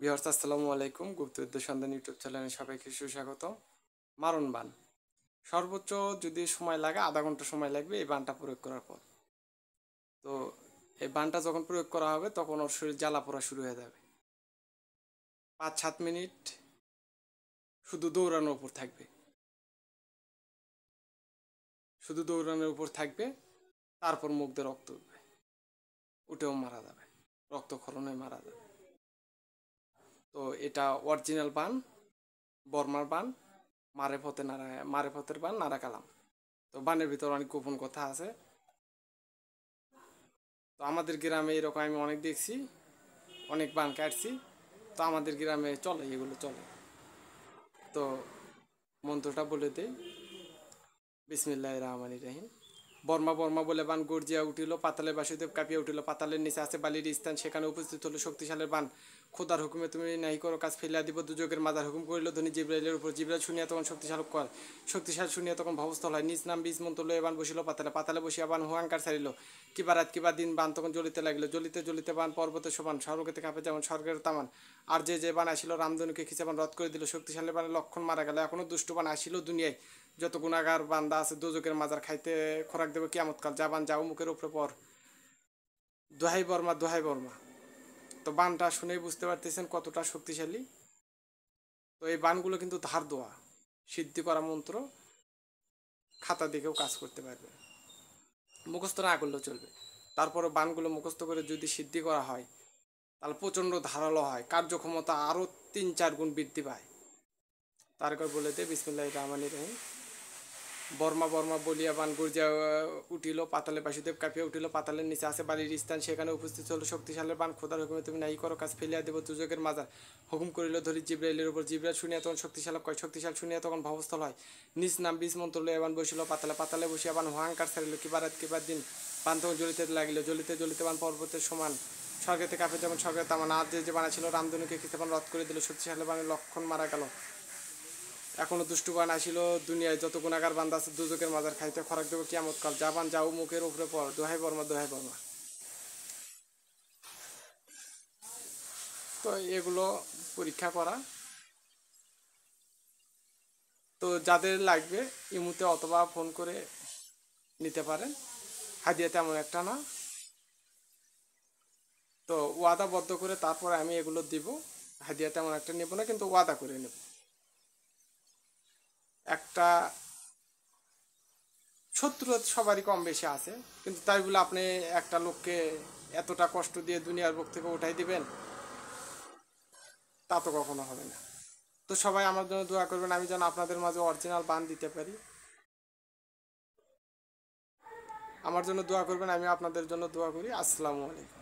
Viewers আসসালামু আলাইকুম। গুপ্তবিদ্যা সন্ধান ইউটিউব চ্যানেলে সবাইকে সুস্বাগত। মারণ বান সর্বোচ্চ যদি সময় লাগে আধা ঘন্টা সময় লাগবে এই বানটা প্রয়োগ করার পর। তো এই বানটা যখন প্রয়োগ করা হবে তখন ওর শরীর জ্বালা পোড়া শুরু হয়ে যাবে। 5-7 মিনিট শুধু দৌড়ানোর উপর থাকবে, শুধু দৌড়ানোর উপর থাকবে। তারপর মুখ দিয়ে রক্ত উঠবে, উঠেও মারা যাবে, রক্তক্ষরণে মারা যাবে। তো এটা অরিজিনাল বান, বর্মার বান, মারে পথের বান নারা কালাম। তো বানের ভিতর অনেক গোপন কথা আছে। তো আমাদের গ্রামে এরকম আমি অনেক দেখছি, অনেক বান কাটছি। তো আমাদের গ্রামে চলে, এগুলো চলে। তো মন্ত্রটা বলে দেই, বিসমিল্লাহির রহমানির রহিম। বর্মা বর্মা বলে বান গর্জিয়া উঠিল, পাতালের বাসুদেব কাঁপিয়া উঠিল। পাতালের নিচে আছে বালির স্থান, সেখানে উপস্থিত হলো শক্তিশালের বান। খোদার হুকুমে তুমি নাই করো কাজ ফেলিয়া দিব দুযোগের মাজার। হুকুম করিল ধনী জিব্রাইলের উপর। জিব্রাইল শুনিয়া তখন শক্তিশাল কর, শক্তিশাল শুনিয়া তখন ভবস্থল হয়। নিজ নাম বীজ মন্ত্র লইয়া বান বসিল পাতালে। পাতালে বসিয়া বান হুয়াঙ্কার ছাড়িল। কিবা রাত কিবা দিন বান তখন জ্বলিতে লাগিল। জ্বলিতে জ্বলিতে বান পর্বতের সমান, স্বর্গতে কাঁপে যেমন স্বর্গের তামান। আর যে যে বান আসিল রামধনুকে খিচে বান রদ করে দিল। শক্তিশালী বানের লক্ষণ মারা গেল। এখনো দুষ্ট বান আসিল দুনিয়ায়, যত গুণাগার বান্দা আছে দোজকের মাজার খাইতে খোরাক দেবে কিয়ামতকাল। যা বান যাও মুখের উপরে পর, দোহাই বর্মা দোহাই বর্মা। তো বানটা শুনেই বুঝতে পারতেছেন কতটা শক্তিশালী। তো এই বানগুলো কিন্তু ধার দোয়া, সিদ্ধি করা মন্ত্র, খাতা দিকেও কাজ করতে পারবে, মুখস্থ না করলেও চলবে। তারপরে বানগুলো মুখস্থ করে যদি সিদ্ধি করা হয় তাহলে প্রচণ্ড ধারালো হয়, কার্যক্ষমতা আরও 3-4 গুণ বৃদ্ধি পায়। তারপর বলে দে বিসমিল্লাহির রহমানির রহিম। বর্মা বর্মা বলিয়া বান গর্জিয়া উঠিল, পাতালে বাসুদেব কাঁপিয়া উঠিল। পাতালের নিচে আছে বালির স্থান, সেখানে উপস্থিত হলো শক্তিশালের বান। খোদার হুকুমে তুমি নাই করো কাজ ফেলিয়া দেব দুযোগের মাজার। হুকুম করিল ধরি জিব্রাইলের উপর। জিব্রাইল শুনিয়া তখন শক্তিশাল কয়, শক্তিশাল শুনিয়া তখন ভবস্থল হয়। নিজ নাম বীজ মন্ত্র লইয়া বান বসিল পাতালে। পাতালে বসিয়া বান হুয়াঙ্কার ছাড়িল। কিবা রাত কিবা দিন বান তখন জ্বলিতে লাগিল। জ্বলিতে জ্বলিতে বান পর্বতের সমান, স্বর্গেতে কাঁপে যেমন স্বর্গের তামান। আর যে যে বানাছিল রামধনুকে খিতে বান রদ করে দিল। শক্তিশালী বানের লক্ষণ মারা গেল। এখনো দুষ্টুবান আসিল দুনিয়ায়, যত গুণাগার বান্দা আছে দুজকের মাজার খাইতে খরাক দেবো কিয়ামত কাল। জাবান যাও মুখের উপরে পর, দোহাই বর্মা দোহাই বর্মা। তো এগুলো পরীক্ষা করা। তো যাদের লাগবে ইমুতে অথবা ফোন করে নিতে পারেন, হাদিয়া তেমন একটা না। তো ওয়াদাবদ্ধ করে তারপরে আমি এগুলো দিব। হাদিয়া তেমন একটা নেব না, কিন্তু ওয়াদা করে নেব। একটা শত্রু সবারই কম বেশি আছে, কিন্তু তাই বলে আপনি একটা লোককে এতটা কষ্ট দিয়ে দুনিয়ার বুক থেকে উঠাই দিবেন, তা তো কখনো হবে না। তো সবাই আমার জন্য দোয়া করবেন, আমি যেন আপনাদের মাঝে অরিজিনাল বান দিতে পারি। আমার জন্য দোয়া করবেন, আমি আপনাদের জন্য দোয়া করি। আসসালামু আলাইকুম।